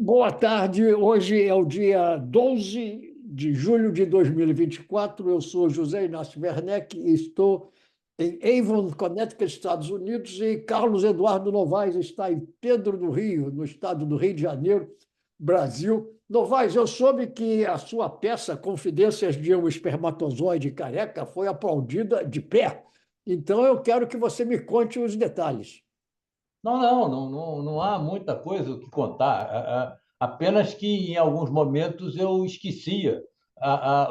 Boa tarde. Hoje é o dia 12 de julho de 2024. Eu sou José Inácio Werneck e estou em Avon, Connecticut, Estados Unidos, e Carlos Eduardo Novaes está em Pedro do Rio, no estado do Rio de Janeiro, Brasil. Novaes, eu soube que a sua peça Confidências de um Espermatozoide Careca foi aplaudida de pé. Então, eu quero que você me conte os detalhes. Não há muita coisa o que contar. Apenas que em alguns momentos eu esquecia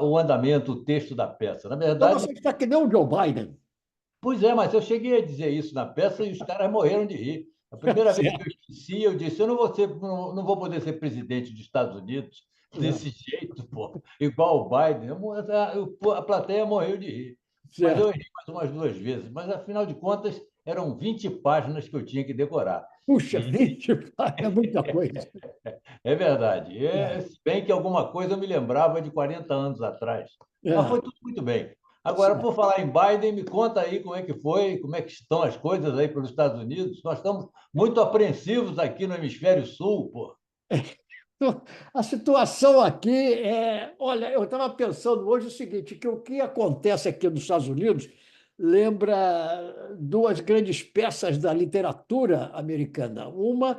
o andamento, o texto da peça. Na Então, verdade, você está que nem o Joe Biden. pois é, mas eu cheguei a dizer isso na peça e os caras morreram de rir. A primeira vez que eu esqueci, eu disse: eu não vou poder ser presidente dos Estados Unidos desse jeito, pô, igual o Biden. A plateia morreu de rir. Mas eu Certo. errei mais umas duas vezes. Mas, afinal de contas, eram 20 páginas que eu tinha que decorar. Puxa, E 20 é muita coisa. é verdade. É, Se bem que alguma coisa eu me lembrava de 40 anos atrás. Mas é, foi tudo muito bem. Agora, certo. por falar em Biden, me conta aí como é que foi, como é que estão as coisas aí pelos Estados Unidos. Nós estamos muito apreensivos aqui no Hemisfério Sul, pô. Então, a situação aqui é. Olha, eu estava pensando hoje o seguinte: que o que acontece aqui nos Estados Unidos lembra duas grandes peças da literatura americana. Uma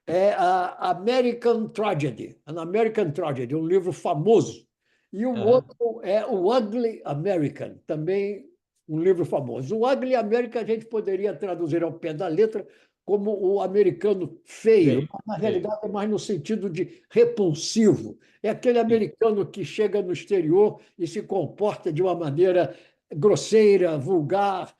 é a American Tragedy, An American Tragedy, um livro famoso. E o Aham. outro é o Ugly American, também um livro famoso. O Ugly American a gente poderia traduzir ao pé da letra como o americano feio, Feio, mas na feio. realidade é mais no sentido de repulsivo. É aquele Sim. americano que chega no exterior e se comporta de uma maneira grosseira, vulgar,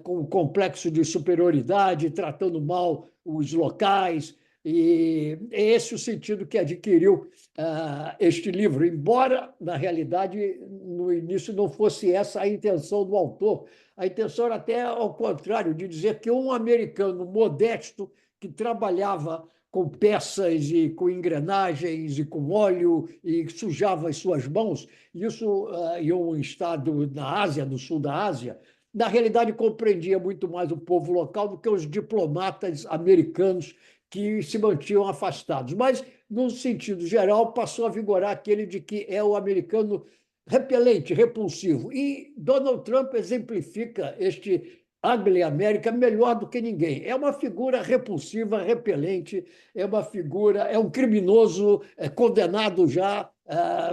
com complexo de superioridade, tratando mal os locais. E é esse o sentido que adquiriu este livro, embora, na realidade, no início não fosse essa a intenção do autor. A intenção era até ao contrário, de dizer que um americano modesto que trabalhava com peças e com engrenagens e com óleo e sujava as suas mãos, isso em um estado na Ásia, no sul da Ásia, na realidade compreendia muito mais o povo local do que os diplomatas americanos que se mantinham afastados. Mas, no sentido geral, passou a vigorar aquele de que é o americano repelente, repulsivo. E Donald Trump exemplifica este ugly América melhor do que ninguém. É uma figura repulsiva, repelente, é uma figura, é um criminoso condenado já,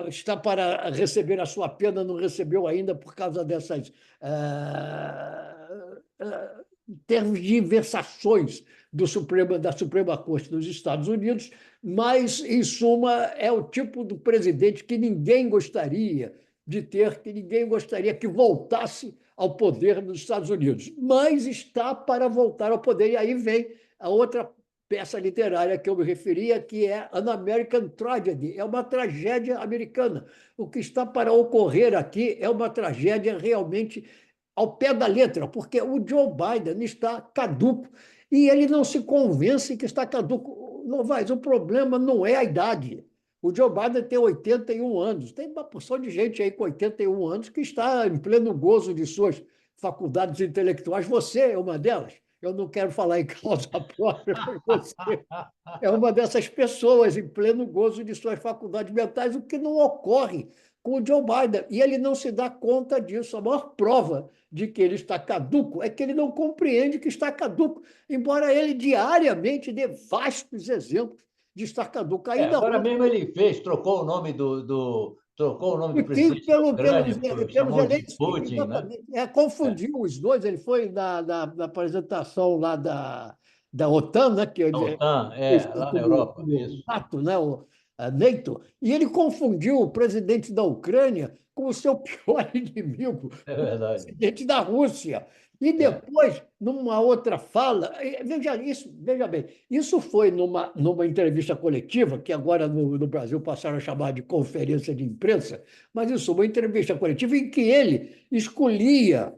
está para receber a sua pena, não recebeu ainda por causa dessas tergiversações da Suprema Corte dos Estados Unidos, mas, em suma, é o tipo do presidente que ninguém gostaria de ter, que ninguém gostaria que voltasse ao poder nos Estados Unidos, mas está para voltar ao poder. E aí vem a outra peça literária que eu me referia, que é An American Tragedy, é uma tragédia americana. O que está para ocorrer aqui é uma tragédia realmente ao pé da letra, porque o Joe Biden está caduco e ele não se convence que está caduco. Novaes, o problema não é a idade. O Joe Biden tem 81 anos. Tem uma porção de gente aí com 81 anos que está em pleno gozo de suas faculdades intelectuais. Você é uma delas. Eu não quero falar em causa própria, mas você é uma dessas pessoas em pleno gozo de suas faculdades mentais, o que não ocorre com o Joe Biden. E ele não se dá conta disso. A maior prova de que ele está caduco é que ele não compreende que está caduco, embora ele diariamente dê vastos exemplos de estar caduco. Ainda Agora ontem, mesmo ele fez, trocou o nome do Putin, presidente da Ucrânia, pelos chamou de Zelensky, Putin, né? exatamente, É, confundiu os dois. Ele foi na apresentação lá da OTAN, né, que a é OTAN, lá na como Europa, o isso. NATO, né, a NATO, e ele confundiu o presidente da Ucrânia com o seu pior inimigo, É o verdade. presidente da Rússia. E É. depois, numa outra fala, veja isso, veja bem, isso foi numa entrevista coletiva, que agora no Brasil passaram a chamar de conferência de imprensa, mas isso, uma entrevista coletiva em que ele escolhia,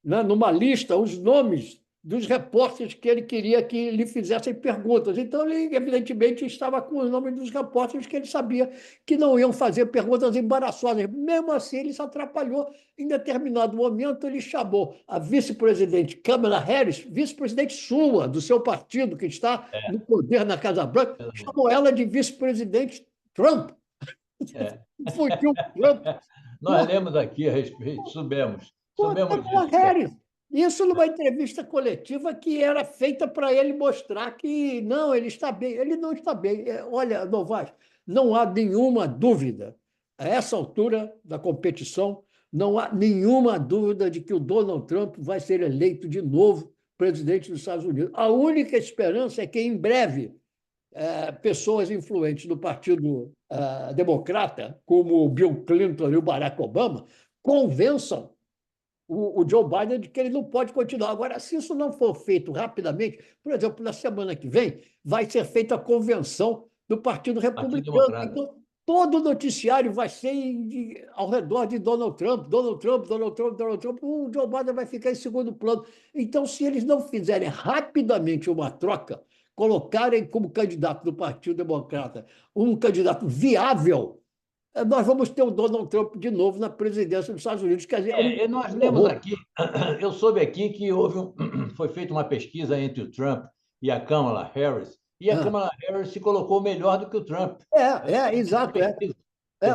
né, numa lista, os nomes dos repórteres que ele queria que lhe fizessem perguntas. Então, ele, evidentemente, estava com os nomes dos repórteres que ele sabia que não iam fazer perguntas embaraçosas. Mesmo assim, ele se atrapalhou. Em determinado momento, ele chamou a vice-presidente Kamala Harris, vice-presidente sua, do seu partido, que está no poder na Casa Branca, chamou ela de vice-presidente Trump. É. Fugiu Trump. Nós lemos aqui a respeito, soubemos Kamala disso. Harris. Isso numa entrevista coletiva que era feita para ele mostrar que não, ele está bem. Ele não está bem. Olha, Novaes, não há nenhuma dúvida, a essa altura da competição, não há nenhuma dúvida de que o Donald Trump vai ser eleito de novo presidente dos Estados Unidos. A única esperança é que, em breve, pessoas influentes do Partido Democrata, como o Bill Clinton e o Barack Obama, convençam o Joe Biden de que ele não pode continuar. Agora, se isso não for feito rapidamente, por exemplo, na semana que vem, vai ser feita a convenção do Partido Partido Republicano. Democrata. Então, todo o noticiário vai ser ao redor de Donald Trump, Donald Trump, Donald Trump, Donald Trump. O Joe Biden vai ficar em segundo plano. Então, se eles não fizerem rapidamente uma troca, colocarem como candidato do Partido Democrata um candidato viável, nós vamos ter o Donald Trump de novo na presidência dos Estados Unidos. Quer dizer, E nós lemos aqui, eu soube aqui que foi feita uma pesquisa entre o Trump e a Kamala Harris, e a Kamala Harris se colocou melhor do que o Trump. Exato.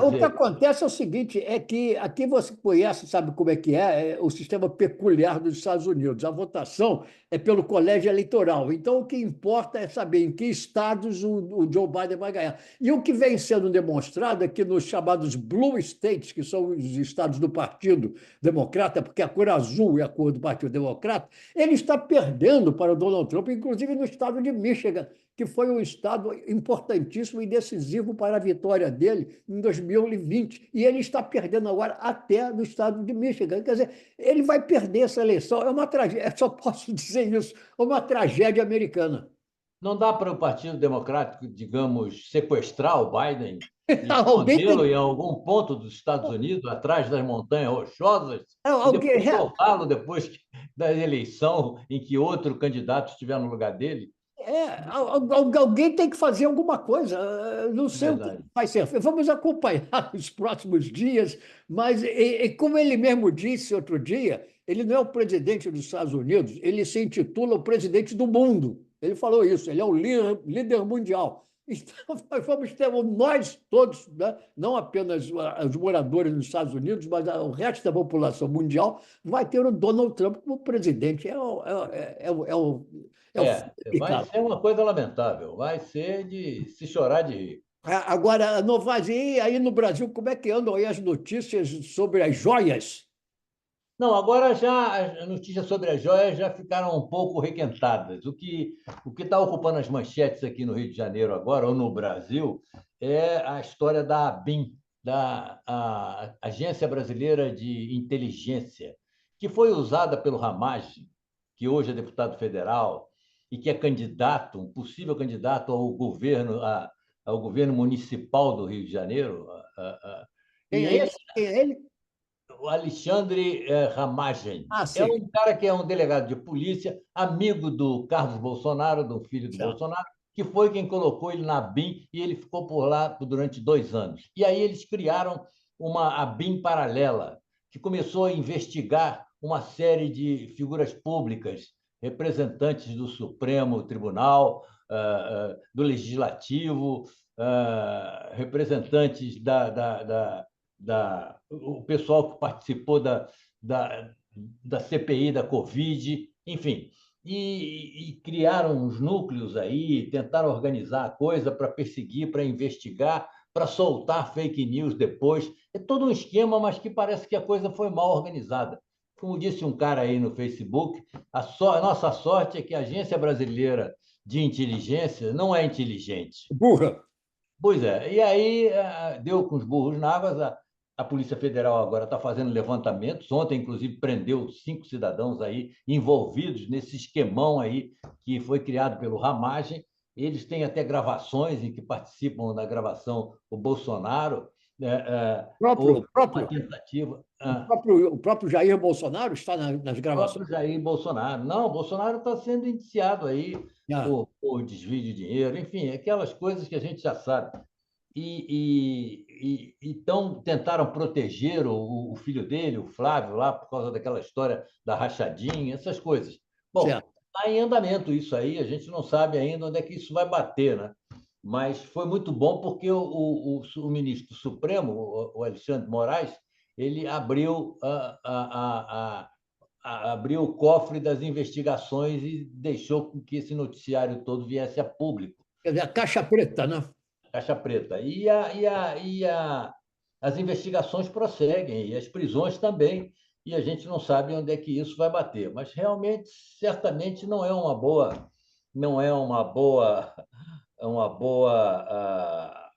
O que acontece é o seguinte, é que aqui você conhece, sabe como é que é o sistema peculiar dos Estados Unidos. A votação é pelo colégio eleitoral. Então, o que importa é saber em que estados o Joe Biden vai ganhar. E o que vem sendo demonstrado é que nos chamados blue states, que são os estados do Partido Democrata, porque a cor azul é a cor do Partido Democrata, ele está perdendo para o Donald Trump, inclusive no estado de Michigan, que foi um estado importantíssimo e decisivo para a vitória dele em 2020. E ele está perdendo agora até no estado de Michigan. Quer dizer, ele vai perder essa eleição. É uma tragédia, só posso dizer isso, é uma tragédia americana. Não dá para o Partido Democrático, digamos, sequestrar o Biden e Alguém escondê-lo tem. em algum ponto dos Estados Unidos, atrás das montanhas rochosas, e Alguém, depois soltá-lo depois da eleição em que outro candidato estiver no lugar dele? alguém tem que fazer alguma coisa. Não É sei o que verdade. vai ser. Vamos acompanhar os próximos dias, mas, como ele mesmo disse outro dia, ele não é o presidente dos Estados Unidos, ele se intitula o presidente do mundo. Ele falou isso, ele é o líder mundial. Então, nós vamos ter, nós todos, né? Não apenas os moradores dos Estados Unidos, mas o resto da população mundial, vai ter o Donald Trump como presidente. É o Vai complicado. ser uma coisa lamentável, vai ser de se chorar de rir. Agora, Novaes, e aí no Brasil, como é que andam aí as notícias sobre as joias? Não, agora já as notícias sobre as joias já ficaram um pouco requentadas. O que está ocupando as manchetes aqui no Rio de Janeiro agora, ou no Brasil, é a história da ABIN, a Agência Brasileira de Inteligência, que foi usada pelo Ramagem, que hoje é deputado federal e que é candidato, um possível candidato ao governo municipal do Rio de Janeiro. Quem E é esse? Quem é ele? o Alexandre Ramagem. Ah, É sim. um cara que é um delegado de polícia, amigo do Carlos Bolsonaro, do filho do Certo. Bolsonaro, que foi quem colocou ele na BIM e ele ficou por lá durante 2 anos. E aí eles criaram a BIM paralela, que começou a investigar uma série de figuras públicas, representantes do Supremo Tribunal, do Legislativo, representantes o pessoal que participou da CPI da Covid, enfim. E criaram uns núcleos aí, tentaram organizar a coisa para perseguir, para investigar, para soltar fake news depois. É todo um esquema, mas que parece que a coisa foi mal organizada. Como disse um cara aí no Facebook, a nossa sorte é que a Agência Brasileira de Inteligência não é inteligente. Burra. Pois é, e aí deu com os burros na água. A Polícia Federal agora está fazendo levantamentos. Ontem, inclusive, prendeu 5 cidadãos aí envolvidos nesse esquemão aí que foi criado pelo Ramagem. Eles têm até gravações em que participam da gravação o Bolsonaro Próprio, houve uma próprio, tentativa. o próprio Jair Bolsonaro está nas O próprio gravações. Jair Bolsonaro. Não, o Bolsonaro está sendo indiciado aí Ah, por desvio de dinheiro, enfim, aquelas coisas que a gente já sabe. Então tentaram proteger o filho dele, o Flávio, lá por causa daquela história da rachadinha, essas coisas. Bom, certo. está em andamento isso aí, a gente não sabe ainda onde é que isso vai bater, né? Mas foi muito bom porque o ministro Supremo, o Alexandre de Moraes, ele abriu o cofre das investigações e deixou que esse noticiário todo viesse a público. Quer dizer, a caixa preta, né? Caixa preta. As investigações prosseguem, e as prisões também, e a gente não sabe onde é que isso vai bater. Mas realmente, certamente, não é uma boa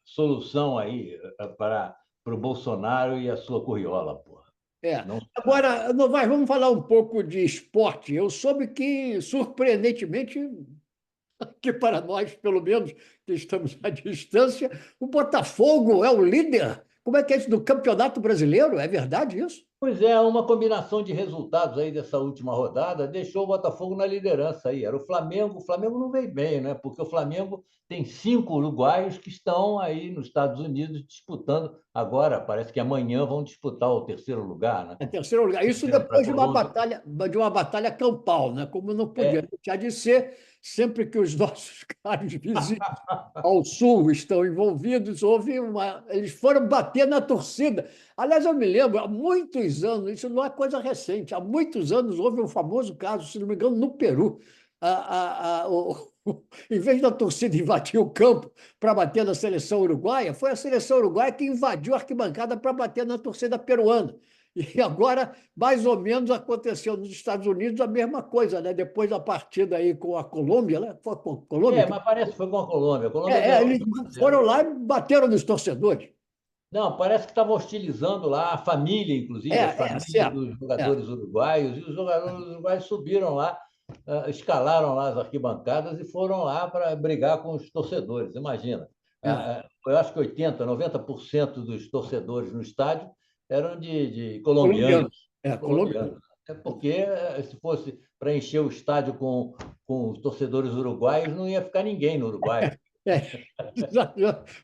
solução aí para o Bolsonaro e a sua curriola, porra. É. Não. Agora, vamos falar um pouco de esporte. Eu soube que, surpreendentemente, que para nós, pelo menos, que estamos à distância, o Botafogo é o líder. Como é que é isso do Campeonato Brasileiro? É verdade isso? Pois é, uma combinação de resultados aí dessa última rodada deixou o Botafogo na liderança aí. Era o Flamengo não veio bem, né? Porque o Flamengo tem 5 uruguaios que estão aí nos Estados Unidos disputando agora. Parece que amanhã vão disputar o terceiro lugar, né? Em terceiro lugar. Isso Perderam para a depois Colômbia. de uma batalha campal, né? Como não podia É, deixar de ser, sempre que os nossos caros vizinhos ao sul estão envolvidos, eles foram bater na torcida. Aliás, eu me lembro, há muitos anos, isso não é coisa recente, há muitos anos houve um famoso caso, se não me engano, no Peru. Em vez da torcida invadir o campo para bater na seleção uruguaia, foi a seleção uruguaia que invadiu a arquibancada para bater na torcida peruana. E agora, mais ou menos, aconteceu nos Estados Unidos a mesma coisa, né? Depois da partida aí com a Colômbia, né? Foi com a Colômbia? mas parece que foi com a Colômbia. A Colômbia ganhou Eles de 1 a foram 0. lá e bateram nos torcedores. Não, parece que estava hostilizando lá a família, inclusive, as famílias Certo. dos jogadores uruguaios, e os jogadores uruguaios subiram lá, escalaram lá as arquibancadas e foram lá para brigar com os torcedores. Imagina. É. Eu acho que 80%, 90% dos torcedores no estádio eram de Colombiano. colombianos. Colombiano. Colombianos. É porque, se fosse para encher o estádio com os torcedores uruguaios, não ia ficar ninguém no Uruguai. É.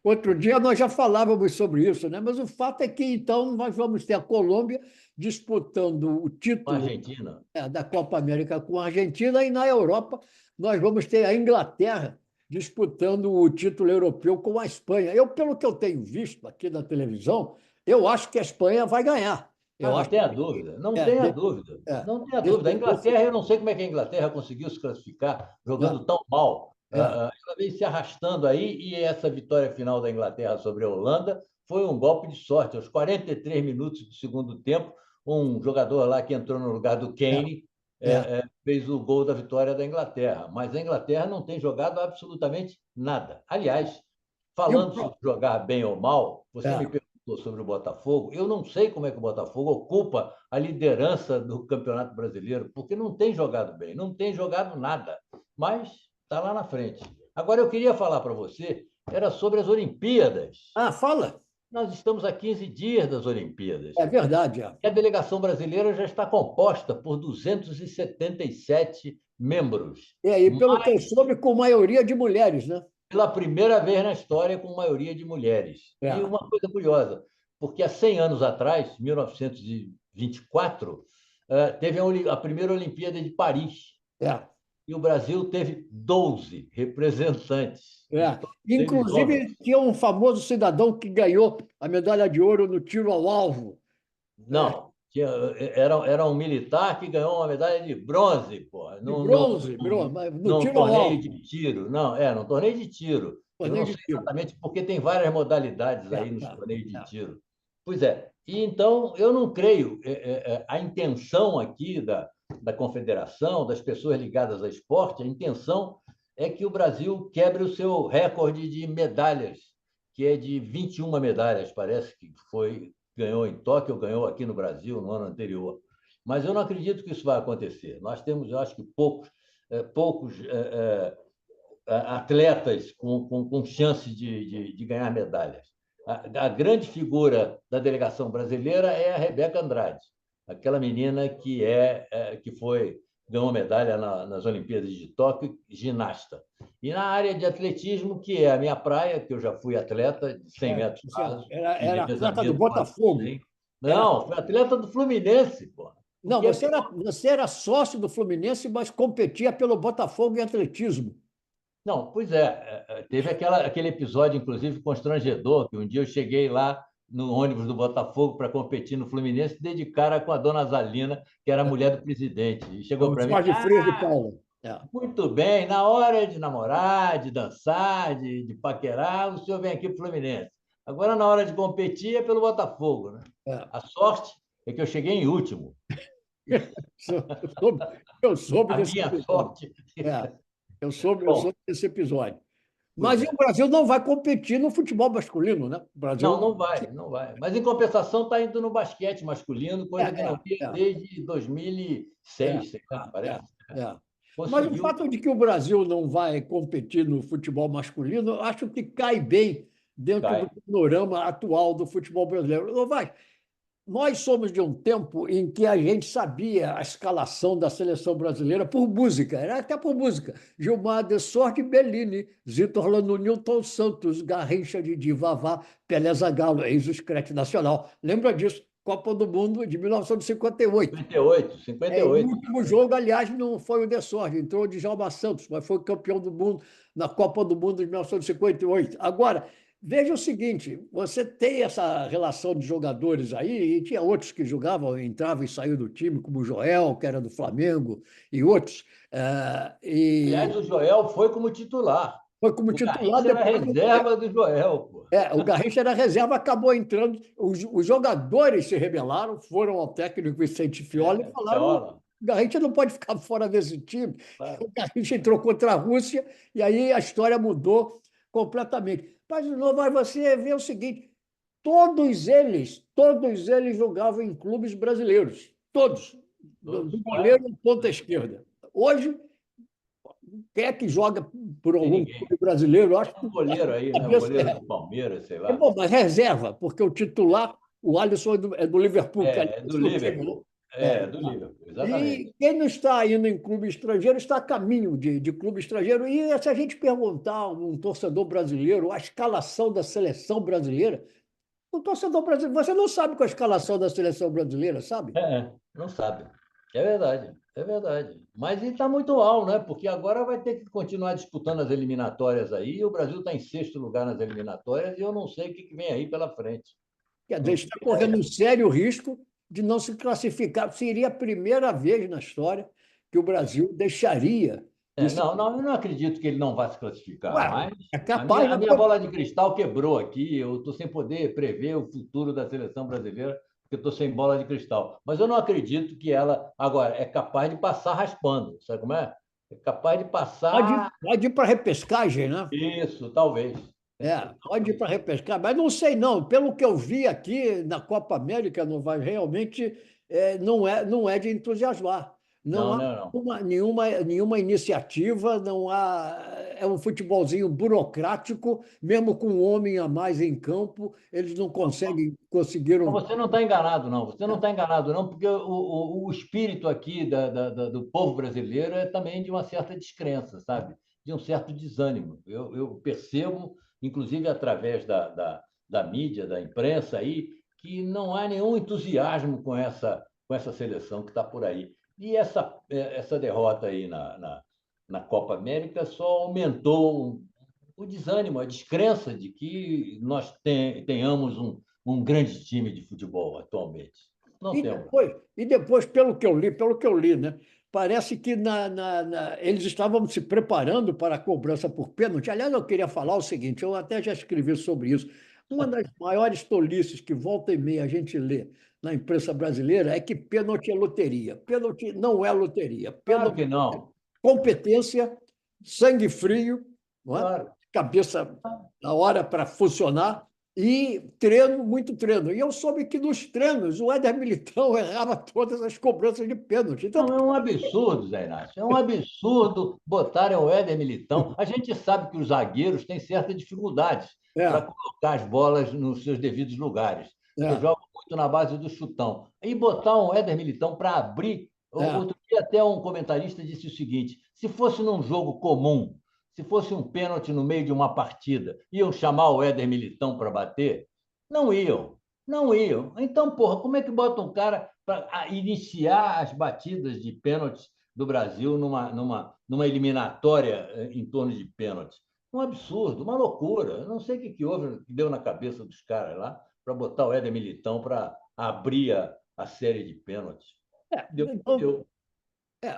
Outro dia nós já falávamos sobre isso, né? Mas o fato é que então nós vamos ter a Colômbia disputando o Com a título Argentina. da Copa América com a Argentina e na Europa nós vamos ter a Inglaterra disputando o título europeu com a Espanha. Pelo que eu tenho visto aqui na televisão, eu acho que a Espanha vai ganhar. Eu Não acho tenha que dúvida, não é, tenha de- dúvida, é, não tenha dúvida. A desse- desse- Inglaterra, eu não sei como é que a Inglaterra conseguiu se classificar jogando tão mal. é, Ela veio se arrastando aí e essa vitória final da Inglaterra sobre a Holanda foi um golpe de sorte. Aos 43 minutos do segundo tempo, um jogador lá que entrou no lugar do é, Kane é. fez o gol da vitória da Inglaterra. Mas a Inglaterra não tem jogado absolutamente nada. Aliás, E o falando sobre jogar bem ou mal, você me é, perguntou sobre o Botafogo. Eu não sei como é que o Botafogo ocupa a liderança do Campeonato Brasileiro, porque não tem jogado bem, não tem jogado nada, mas está lá na frente. Agora, eu queria falar para você, era sobre as Olimpíadas. fala. Nós estamos a 15 dias das Olimpíadas. É verdade. É. E a delegação brasileira já está composta por 277 membros. E aí, pelo que eu soube, com maioria de mulheres, né? Pela primeira vez na história, com maioria de mulheres. E É, uma coisa curiosa, porque há 100 anos atrás, 1924, teve a primeira Olimpíada de Paris. é, E o Brasil teve 12 representantes, e é. todos eles homens. Inclusive, tinha um famoso cidadão que ganhou a medalha de ouro no tiro ao alvo. É, Não, era um militar que ganhou uma medalha de bronze, pô, de bronze, mas no num tiro ao torneio alvo. de tiro. Não, num torneio de tiro. Eu Torneio não de sei tiro. exatamente porque tem várias modalidades É, aí nos é, torneios de é. tiro. Pois é. E então eu não creio a intenção aqui da confederação, das pessoas ligadas ao esporte, a intenção é que o Brasil quebre o seu recorde de medalhas, que é de 21 medalhas, parece que ganhou em Tóquio, ganhou aqui no Brasil no ano anterior. Mas eu não acredito que isso vai acontecer. Nós temos, eu acho que poucos atletas com chance de ganhar medalhas. a grande figura da delegação brasileira é a Rebeca Andrade, aquela menina que ganhou medalha nas Olimpíadas de Tóquio, ginasta. E na área de atletismo, que é a minha praia, que eu já fui atleta de 100 metros rasos e Era atleta do revezamento Botafogo. 4x100. Não, fui atleta do Fluminense, pô. Não, você era sócio do Fluminense, mas competia pelo Botafogo em atletismo. Não, pois é. Teve aquele episódio, inclusive, constrangedor, que um dia eu cheguei lá no ônibus do Botafogo para competir no Fluminense, dei de cara com a dona Zalina, que era a mulher do presidente, e chegou O para mim: Jorge Freire de Paula. muito bem, na hora de namorar, de dançar, de paquerar, o senhor vem aqui para o Fluminense. Agora, na hora de competir, é pelo Botafogo, né? A sorte é que eu cheguei em último. Eu soube A desse minha episódio. sorte. Eu soube desse episódio. Pois Mas o Brasil não vai competir no futebol masculino, né? O Brasil não vai, não vai. Mas, em compensação, está indo no basquete masculino, coisa que não ia desde 2006, sei lá, parece. Mas o fato de que o Brasil não vai competir no futebol masculino, eu acho que cai bem dentro do panorama atual do futebol brasileiro. Não vai. Nós somos de um tempo em que a gente sabia a escalação da seleção brasileira por música, era até por música. Gilmar de Sorte, Bellini, Zito Orlando, Newton Santos, Garrincha, Didi, Vavá, Pelé Zagallo, ex o Screte Nacional. Lembra disso? Copa do Mundo de 1958. 58. O último jogo, aliás, não foi o de Sorte, entrou o Djalma Santos, mas foi campeão do mundo na Copa do Mundo de 1958. Agora, veja o seguinte, você tem essa relação de jogadores aí, e tinha outros que jogavam, entravam e saíam do time, como o Joel, que era do Flamengo, e outros. Aliás, o Joel foi como titular. Foi como titular. Era reserva do Joel. Pô. O Garrincha era reserva, acabou entrando. Os jogadores se rebelaram, foram ao técnico Vicente Fiola e falaram: o Garrincha não pode ficar fora desse time. O Garrincha entrou contra a Rússia, e aí a história mudou completamente. Mas você vê o seguinte: todos eles jogavam em clubes brasileiros. Todos. Do goleiro à ponta esquerda. Hoje, quem é que joga por algum clube brasileiro? Acho que um goleiro aí, né? O goleiro do Palmeiras, sei lá. Bom, mas reserva, porque o titular, o Alisson é do Liverpool. É do Liverpool. Do Liverpool, exatamente. E quem não está indo em clube estrangeiro está a caminho de clube estrangeiro. E se a gente perguntar a um torcedor brasileiro a escalação da seleção brasileira, o torcedor brasileiro, você não sabe qual a escalação da seleção brasileira, sabe? Não sabe. É verdade. É verdade. Mas está muito mal, né? Porque agora vai ter que continuar disputando as eliminatórias aí. O Brasil está em 6º lugar nas eliminatórias e eu não sei o que vem aí pela frente. Quer dizer, está correndo um sério risco de não se classificar. Seria a primeira vez na história que o Brasil deixaria. Eu não acredito que ele não vá se classificar, mas é capaz, a minha bola de cristal quebrou aqui. Eu estou sem poder prever o futuro da seleção brasileira, porque eu estou sem bola de cristal. Mas eu não acredito que ela, agora, é capaz de passar raspando. Sabe como é? É capaz de passar. Pode ir para repescagem, né? Isso, talvez. Pode ir para repescar, mas não sei não. Pelo que eu vi aqui na Copa América, não vai realmente não é de entusiasmar. Não há nenhuma iniciativa, não há. É um futebolzinho burocrático, mesmo com um homem a mais em campo, eles não conseguiram. Você não está enganado, não. Você não está enganado, não, porque o espírito aqui do povo brasileiro é também de uma certa descrença, sabe? De um certo desânimo. Eu percebo, inclusive através da mídia, da imprensa aí, que não há nenhum entusiasmo com essa seleção que está por aí. E essa derrota aí na Copa América só aumentou o desânimo, a descrença de que nós tenhamos um grande time de futebol atualmente. Não temos. Depois, pelo que eu li, né? Parece que eles estavam se preparando para a cobrança por pênalti. Aliás, eu queria falar o seguinte, eu até já escrevi sobre isso. Uma das maiores tolices que volta e meia a gente lê na imprensa brasileira é que pênalti é loteria. Pênalti não é loteria. Claro que não. Competência, sangue frio, claro. Cabeça na hora para funcionar e treino, muito treino. E eu soube que nos treinos o Éder Militão errava todas as cobranças de pênalti. Então, não, é um absurdo, Zé Inácio. É um absurdo botarem o Éder Militão. A gente sabe que os zagueiros têm certa dificuldade para É, colocar as bolas nos seus devidos lugares. Eu é, jogo muito na base do chutão. E botar um Éder Militão para abrir. é. Outro dia, até um comentarista disse o seguinte: se fosse num jogo comum, se fosse um pênalti no meio de uma partida, iam chamar o Éder Militão para bater? Não iam, não iam. Então, porra, como é que bota um cara para iniciar as batidas de pênaltis do Brasil numa eliminatória em torno de pênaltis? Um absurdo, uma loucura. Eu não sei o que houve, que deu na cabeça dos caras lá para botar o Éder Militão para abrir a série de pênaltis. Deu, Então, deu.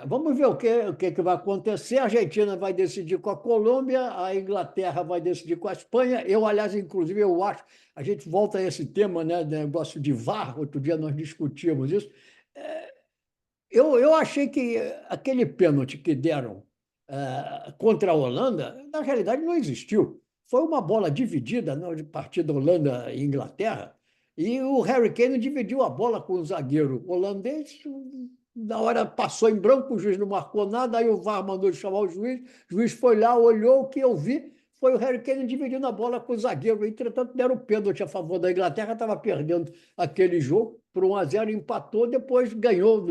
vamos ver o que vai acontecer. A Argentina vai decidir com a Colômbia, a Inglaterra vai decidir com a Espanha. Eu, aliás, inclusive, eu acho, a gente volta a esse tema, né, negócio de VAR, outro dia nós discutíamos isso. Eu achei que aquele pênalti que deram contra a Holanda, na realidade, não existiu. Foi uma bola dividida, né, de partida Holanda e Inglaterra, e o Harry Kane dividiu a bola com o zagueiro holandês. Na hora passou em branco, o juiz não marcou nada, aí o VAR mandou chamar o juiz foi lá, olhou, o que eu vi foi o Harry Kane dividindo a bola com o zagueiro. Entretanto, deram o pênalti a favor da Inglaterra, estava perdendo aquele jogo por 1-0, empatou, depois ganhou,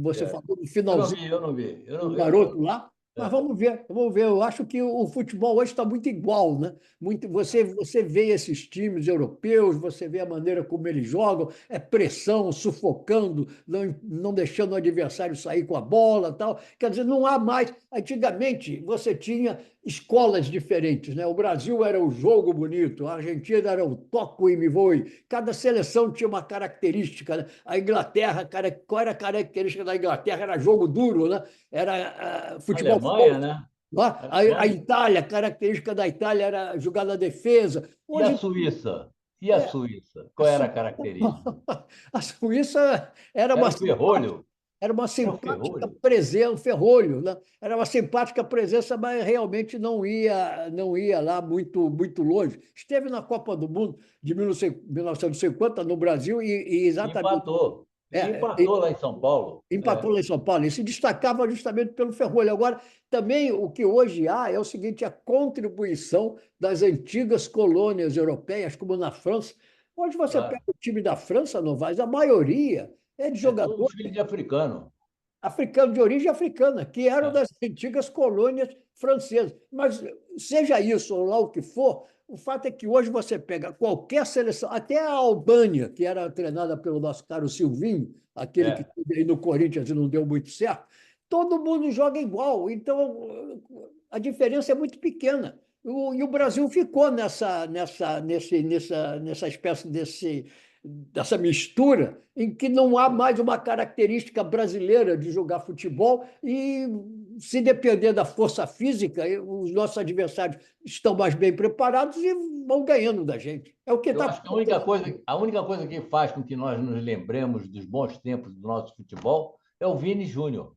você É. falou, no Eu não finalzinho, vi, eu não vi. um garoto lá. Mas É. vamos ver, vamos ver. Eu acho que o futebol hoje está muito igual, né? Muito, você vê esses times europeus, você vê a maneira como eles jogam, é pressão, sufocando, não deixando o adversário sair com a bola, tal. Quer dizer, não há mais. Antigamente você tinha escolas diferentes, né? O Brasil era o jogo bonito, a Argentina era o toco e me voe. Cada seleção tinha uma característica, né? A Inglaterra, qual era a característica da Inglaterra? Era jogo duro, né? Era futebol Alemanha, forte. né? A Alemanha. Itália, a característica da Itália era jogar na defesa. E a Hoje, Suíça? E a é, Suíça? a, Qual era Su- a característica? a Suíça era Era uma o simpática, ferrolho? era uma Era o simpática ferrolho? presença, o ferrolho, né? Era uma simpática presença, mas realmente não ia lá muito longe. Esteve na Copa do Mundo de 1950 no Brasil e exatamente. Empatou. E É, empatou lá em São Paulo. empatou É, lá em São Paulo e se destacava justamente pelo ferrolho. Agora, também o que hoje há é o seguinte: a contribuição das antigas colônias europeias, como na França. Hoje você pega claro. o time da França, Novaes, a maioria é de É todos jogadores filhos de africano. africanos de origem africana, que eram É. das antigas colônias francesas. Mas, seja isso ou lá o que for, o fato é que hoje você pega qualquer seleção, até a Albânia, que era treinada pelo nosso caro Silvinho, aquele que É. esteve aí no Corinthians e não deu muito certo, todo mundo joga igual. Então, a diferença é muito pequena. E o Brasil ficou nessa espécie dessa mistura em que não há mais uma característica brasileira de jogar futebol e, se depender da força física, os nossos adversários estão mais bem preparados e vão ganhando da gente. É o que Eu está acho que acontecendo. a única coisa que faz com que nós nos lembremos dos bons tempos do nosso futebol é o Vini Júnior.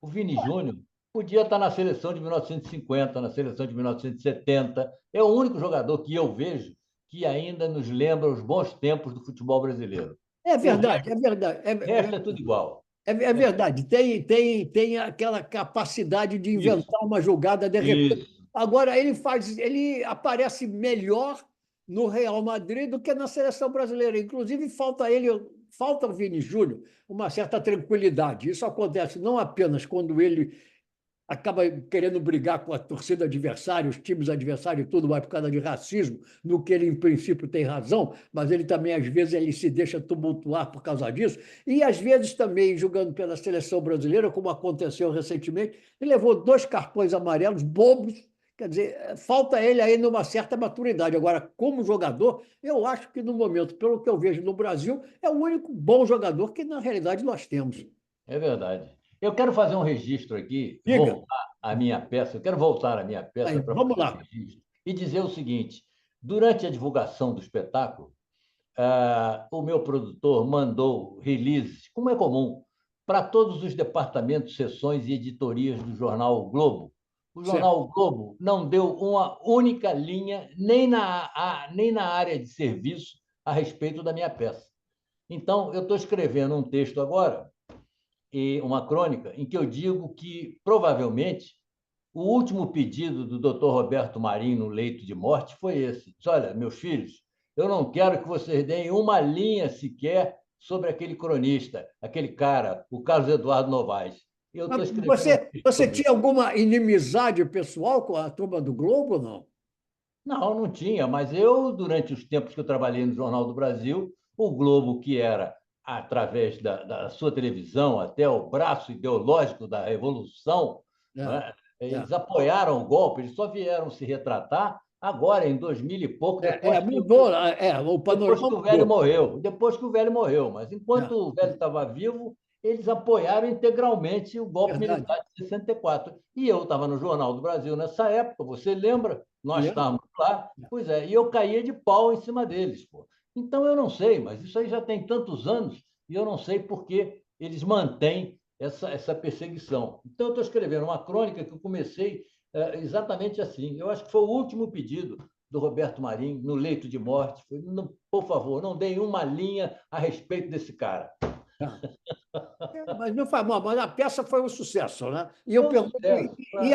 O Vini Júnior podia estar na seleção de 1950, na seleção de 1970. É o único jogador que eu vejo que ainda nos lembra os bons tempos do futebol brasileiro. É O verdade, é verdade. resto é tudo igual. É É tudo... verdade, tem aquela capacidade de Isso, inventar uma jogada de repente. isso. Agora, ele aparece melhor no Real Madrid do que na seleção brasileira. Inclusive, falta o Vini Júnior uma certa tranquilidade. Isso acontece não apenas quando ele acaba querendo brigar com a torcida adversária, os times adversários e tudo mais por causa de racismo, no que ele, em princípio, tem razão, mas ele também, às vezes, ele se deixa tumultuar por causa disso, e às vezes também, jogando pela seleção brasileira, como aconteceu recentemente, ele levou 2 cartões amarelos bobos. Quer dizer, falta ele aí numa certa maturidade. Agora, como jogador, eu acho que no momento, pelo que eu vejo no Brasil, é o único bom jogador que, na realidade, nós temos. É verdade. Eu quero fazer um registro aqui, Diga, voltar à minha peça. Eu quero voltar à minha aí, peça para vamos fazer um lá. registro e dizer o seguinte: durante a divulgação do espetáculo, o meu produtor mandou releases, como é comum, para todos os departamentos, seções e editorias do jornal O Globo. O Certo. jornal O Globo não deu uma única linha, nem na área de serviço, a respeito da minha peça. Então, eu estou escrevendo um texto agora, e uma crônica, em que eu digo que, provavelmente, O último pedido do doutor Roberto Marinho no leito de morte foi esse. Diz, olha, meus filhos, eu não quero que vocês deem uma linha sequer sobre aquele cronista, aquele cara, o Carlos Eduardo Novaes. Eu estou Mas escrevendo um texto você sobre tinha isso. alguma inimizade pessoal com a turma do Globo, não? Não, não tinha, mas eu, durante os tempos que eu trabalhei no Jornal do Brasil, o Globo, que era, através da sua televisão, até o braço ideológico da Revolução, É, né, é. eles apoiaram o golpe, eles só vieram se retratar agora, em 2000 e pouco, Mudou, o depois panorama que o velho mudou. morreu. Depois que o velho morreu. Mas É, enquanto o velho estava vivo, eles apoiaram integralmente o golpe verdade. militar de 64. E eu estava no Jornal do Brasil nessa época, você lembra? Nós Lembro. estávamos lá. Pois é, e eu caía de pau em cima deles. Pô. Então eu não sei, mas isso aí já tem tantos anos e eu não sei por que eles mantêm essa perseguição. Então eu estou escrevendo uma crônica que eu comecei exatamente assim. Eu acho que foi o último pedido do Roberto Marinho no leito de morte. Foi, não, por favor, não deem uma linha a respeito desse cara. É. Mas não faz mal, mas a peça foi um sucesso, né? E eu Foi um pergunto, sucesso, claro.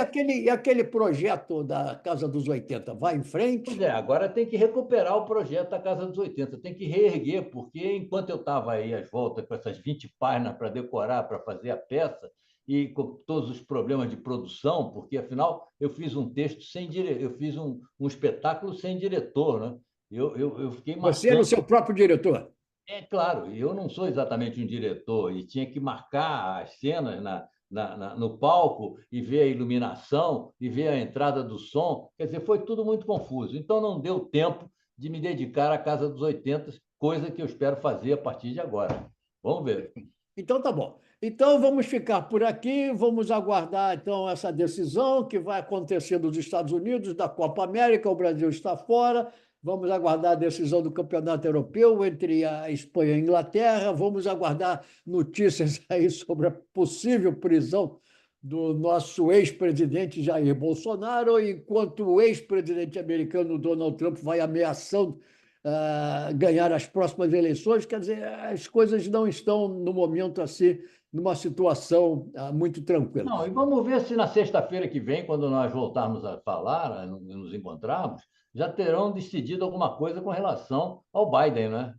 e aquele projeto da Casa dos 80 vai em Pois frente? é, agora tem que recuperar o projeto da Casa dos 80, tem que reerguer, porque enquanto eu estava aí às voltas com essas 20 páginas para decorar, para fazer a peça, e com todos os problemas de produção, porque afinal eu fiz um texto sem diretor, eu fiz um espetáculo sem diretor, né? Eu fiquei Você era o marcando. seu próprio diretor? É claro, eu não sou exatamente um diretor e tinha que marcar as cenas no palco e ver a iluminação e ver a entrada do som. Quer dizer, foi tudo muito confuso. Então, não deu tempo de me dedicar à Casa dos 80, coisa que eu espero fazer a partir de agora. Vamos ver. Então tá bom. Então vamos ficar por aqui, vamos aguardar então essa decisão que vai acontecer nos Estados Unidos da Copa América, o Brasil está fora. Vamos aguardar a decisão do Campeonato Europeu entre a Espanha e a Inglaterra. Vamos aguardar notícias aí sobre a possível prisão do nosso ex-presidente Jair Bolsonaro, enquanto o ex-presidente americano Donald Trump vai ameaçando ganhar as próximas eleições. Quer dizer, as coisas não estão, no momento, assim, numa situação muito tranquila. Não, e vamos ver se na sexta-feira que vem, quando nós voltarmos a falar, nos encontrarmos, já terão decidido alguma coisa com relação ao Biden, né?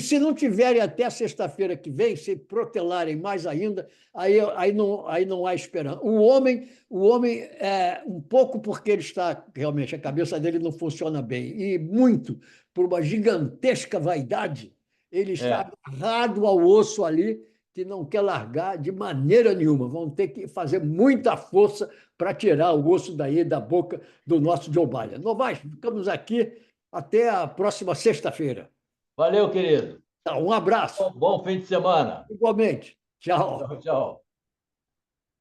Se não tiverem até sexta-feira que vem, se protelarem mais ainda, aí não há esperança. O homem um pouco porque ele está, realmente, a cabeça dele não funciona bem, e muito por uma gigantesca vaidade, ele está É. agarrado ao osso ali, que não quer largar de maneira nenhuma. Vão ter que fazer muita força para tirar o osso daí da boca do nosso Joe Biden. Novaes, ficamos aqui até a próxima sexta-feira. Valeu, querido. Tá, um abraço. Bom fim de semana. Igualmente. Tchau. Tchau, tchau.